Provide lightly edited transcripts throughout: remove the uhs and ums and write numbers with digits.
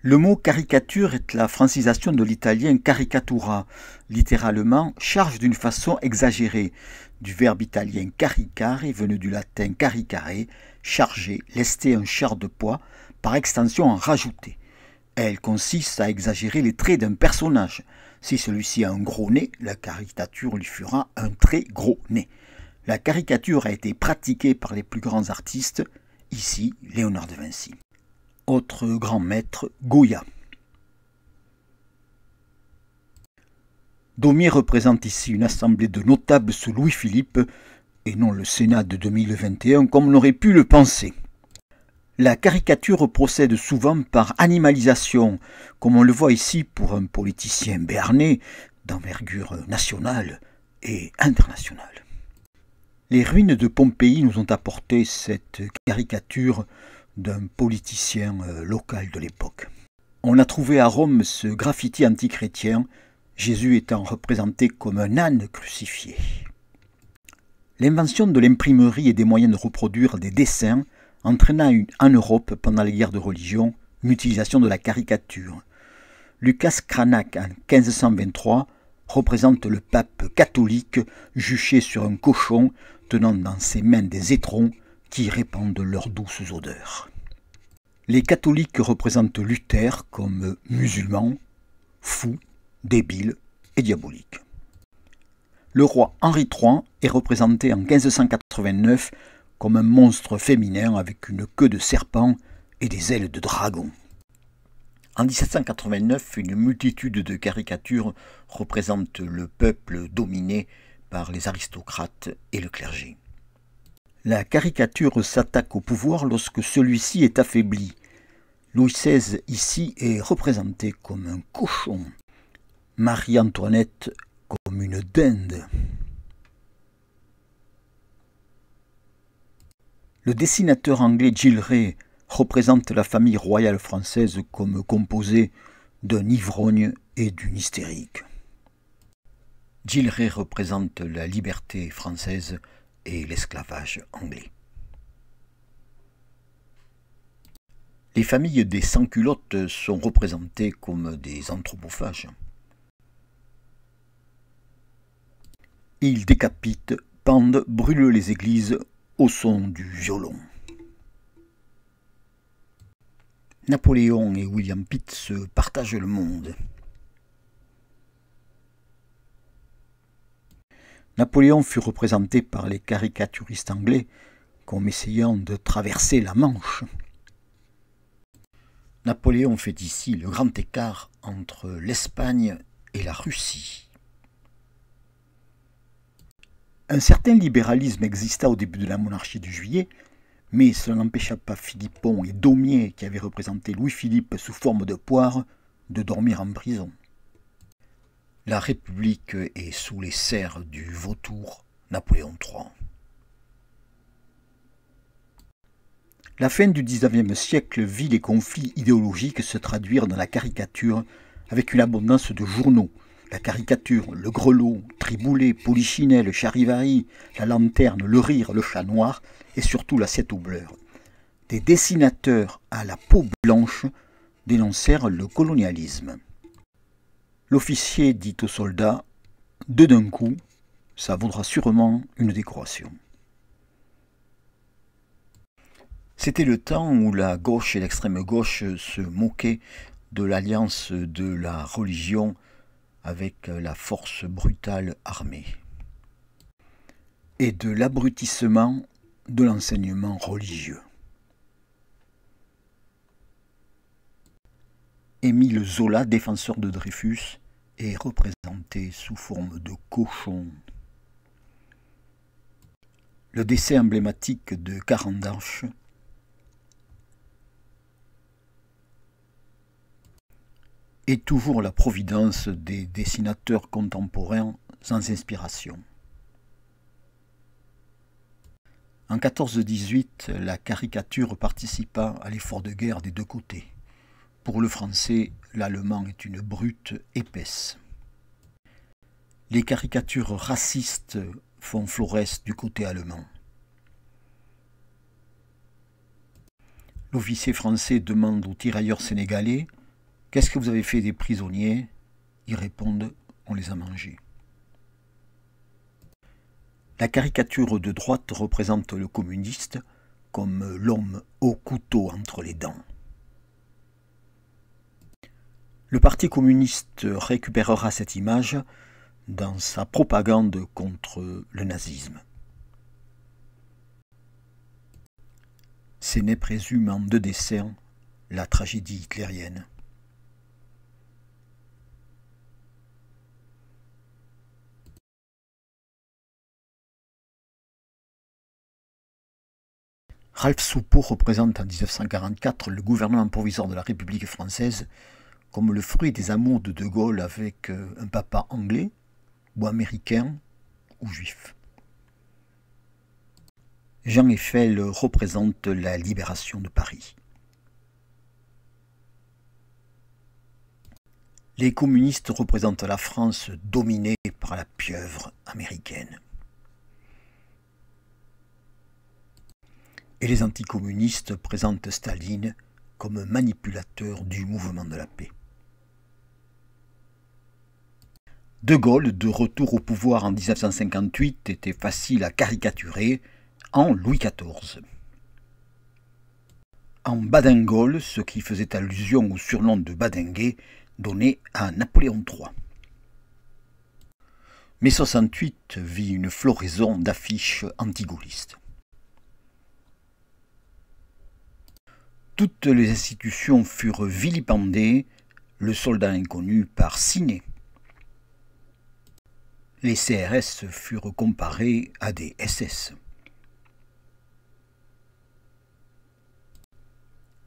Le mot caricature est la francisation de l'italien caricatura, littéralement charge d'une façon exagérée, du verbe italien caricare venu du latin caricare, charger, lester un char de poids, par extension en rajouter. Elle consiste à exagérer les traits d'un personnage. Si celui-ci a un gros nez, la caricature lui fera un très gros nez. La caricature a été pratiquée par les plus grands artistes, ici Léonard de Vinci. Autre grand maître, Goya. Daumier représente ici une assemblée de notables sous Louis-Philippe, et non le Sénat de 2021 comme on aurait pu le penser. La caricature procède souvent par animalisation, comme on le voit ici pour un politicien béarnais d'envergure nationale et internationale. Les ruines de Pompéi nous ont apporté cette caricature d'un politicien local de l'époque. On a trouvé à Rome ce graffiti antichrétien, Jésus étant représenté comme un âne crucifié. L'invention de l'imprimerie et des moyens de reproduire des dessins entraîna en Europe, pendant les guerres de religion, une utilisation de la caricature. Lucas Cranach, en 1523, représente le pape catholique juché sur un cochon tenant dans ses mains des étrons qui répandent leurs douces odeurs. Les catholiques représentent Luther comme musulman, fou, débile et diabolique. Le roi Henri III est représenté en 1589 comme un monstre féminin avec une queue de serpent et des ailes de dragon. En 1789, une multitude de caricatures représentent le peuple dominé par les aristocrates et le clergé. La caricature s'attaque au pouvoir lorsque celui-ci est affaibli. Louis XVI ici est représenté comme un cochon, Marie-Antoinette comme une dinde. Le dessinateur anglais Gillray représente la famille royale française comme composée d'un ivrogne et d'une hystérique. Gillray représente la liberté française et l'esclavage anglais. Les familles des sans-culottes sont représentées comme des anthropophages. Ils décapitent, pendent, brûlent les églises au son du violon. Napoléon et William Pitt se partagent le monde. Napoléon fut représenté par les caricaturistes anglais comme essayant de traverser la Manche. Napoléon fait ici le grand écart entre l'Espagne et la Russie. Un certain libéralisme exista au début de la monarchie de Juillet, mais cela n'empêcha pas Philippon et Daumier, qui avaient représenté Louis-Philippe sous forme de poire, de dormir en prison. La République est sous les serres du vautour Napoléon III. La fin du XIXe siècle vit les conflits idéologiques se traduire dans la caricature avec une abondance de journaux. La caricature, le grelot, Triboulet, Polichinelle, Charivari, la lanterne, le rire, le chat noir et surtout l'assiette au beurre. Des dessinateurs à la peau blanche dénoncèrent le colonialisme. L'officier dit aux soldats « Deux d'un coup, ça vaudra sûrement une décoration ». C'était le temps où la gauche et l'extrême gauche se moquaient de l'alliance de la religion avec la force brutale armée et de l'abrutissement de l'enseignement religieux. Émile Zola, défenseur de Dreyfus, est représenté sous forme de cochon. Le décès emblématique de Carandache est toujours la providence des dessinateurs contemporains sans inspiration. En 1418, la caricature participa à l'effort de guerre des deux côtés. Pour le français, l'allemand est une brute épaisse. Les caricatures racistes font florès du côté allemand. L'officier français demande aux tirailleurs sénégalais Qu'est-ce que vous avez fait des prisonniers? Ils répondent, on les a mangés. La caricature de droite représente le communiste comme l'homme au couteau entre les dents. Le Parti communiste récupérera cette image dans sa propagande contre le nazisme. Séné présume en 2 dessins la tragédie hitlérienne. Ralph Soupeau représente en 1944 le gouvernement provisoire de la République française comme le fruit des amours de De Gaulle avec un papa anglais, ou américain, ou juif. Jean Eiffel représente la libération de Paris. Les communistes représentent la France dominée par la pieuvre américaine. Et les anticommunistes présentent Staline comme manipulateur du mouvement de la paix. De Gaulle, de retour au pouvoir en 1958, était facile à caricaturer en Louis XIV. En Badingole, ce qui faisait allusion au surnom de Badinguet donné à Napoléon III. Mai 68 vit une floraison d'affiches anti-gaullistes. Toutes les institutions furent vilipendées, le soldat inconnu par Ciné. Les CRS furent comparés à des SS.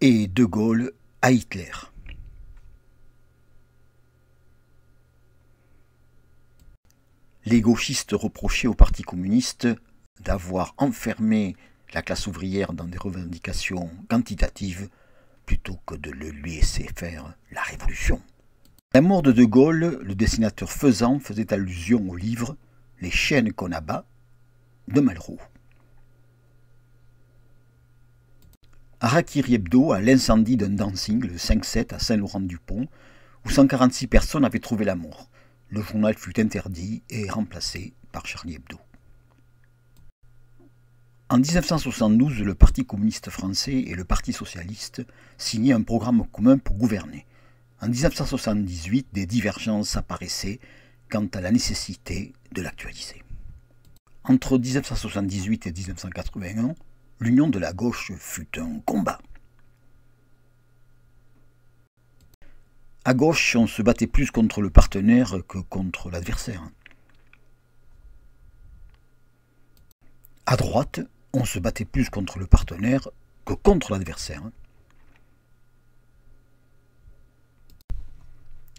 Et De Gaulle à Hitler. Les gauchistes reprochaient au Parti communiste d'avoir enfermé la classe ouvrière dans des revendications quantitatives plutôt que de le lui laisser faire la révolution. L'amour de De Gaulle, le dessinateur Faisan, faisait allusion au livre « Les chaînes qu'on abat » de Malraux. Harakiri Hebdo à l'incendie d'un dancing le 5-7 à Saint-Laurent-du-Pont où 146 personnes avaient trouvé la mort. Le journal fut interdit et remplacé par Charlie Hebdo. En 1972, le Parti communiste français et le Parti socialiste signaient un programme commun pour gouverner. En 1978, des divergences apparaissaient quant à la nécessité de l'actualiser. Entre 1978 et 1981, l'union de la gauche fut un combat. À gauche, on se battait plus contre le partenaire que contre l'adversaire. À droite, on se battait plus contre le partenaire que contre l'adversaire.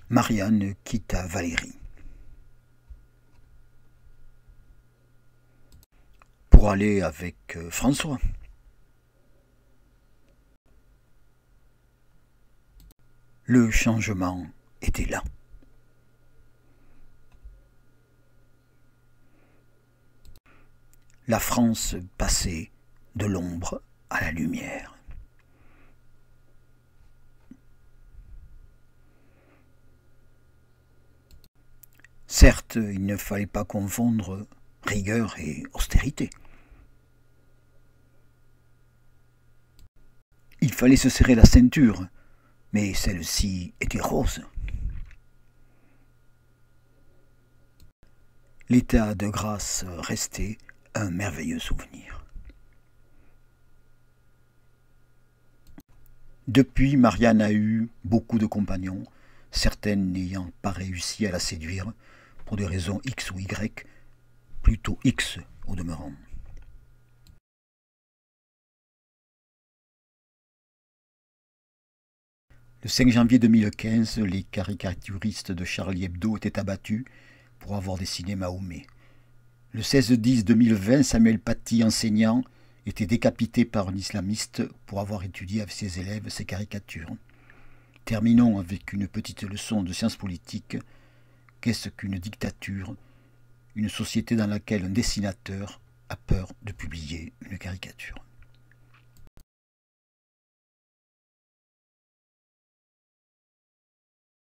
Marianne quitta Valérie. Pour aller avec François. Le changement était là. La France passait de l'ombre à la lumière. Certes, il ne fallait pas confondre rigueur et austérité. Il fallait se serrer la ceinture, mais celle-ci était rose. L'état de grâce restait un merveilleux souvenir. Depuis, Marianne a eu beaucoup de compagnons, certaines n'ayant pas réussi à la séduire, pour des raisons X ou Y, plutôt X au demeurant. Le 5 janvier 2015, les caricaturistes de Charlie Hebdo étaient abattus pour avoir dessiné Mahomet. Le 16-10-2020, Samuel Paty, enseignant, était décapité par un islamiste pour avoir étudié avec ses élèves ses caricatures. Terminons avec une petite leçon de sciences politiques. Qu'est-ce qu'une dictature? Une société dans laquelle un dessinateur a peur de publier une caricature.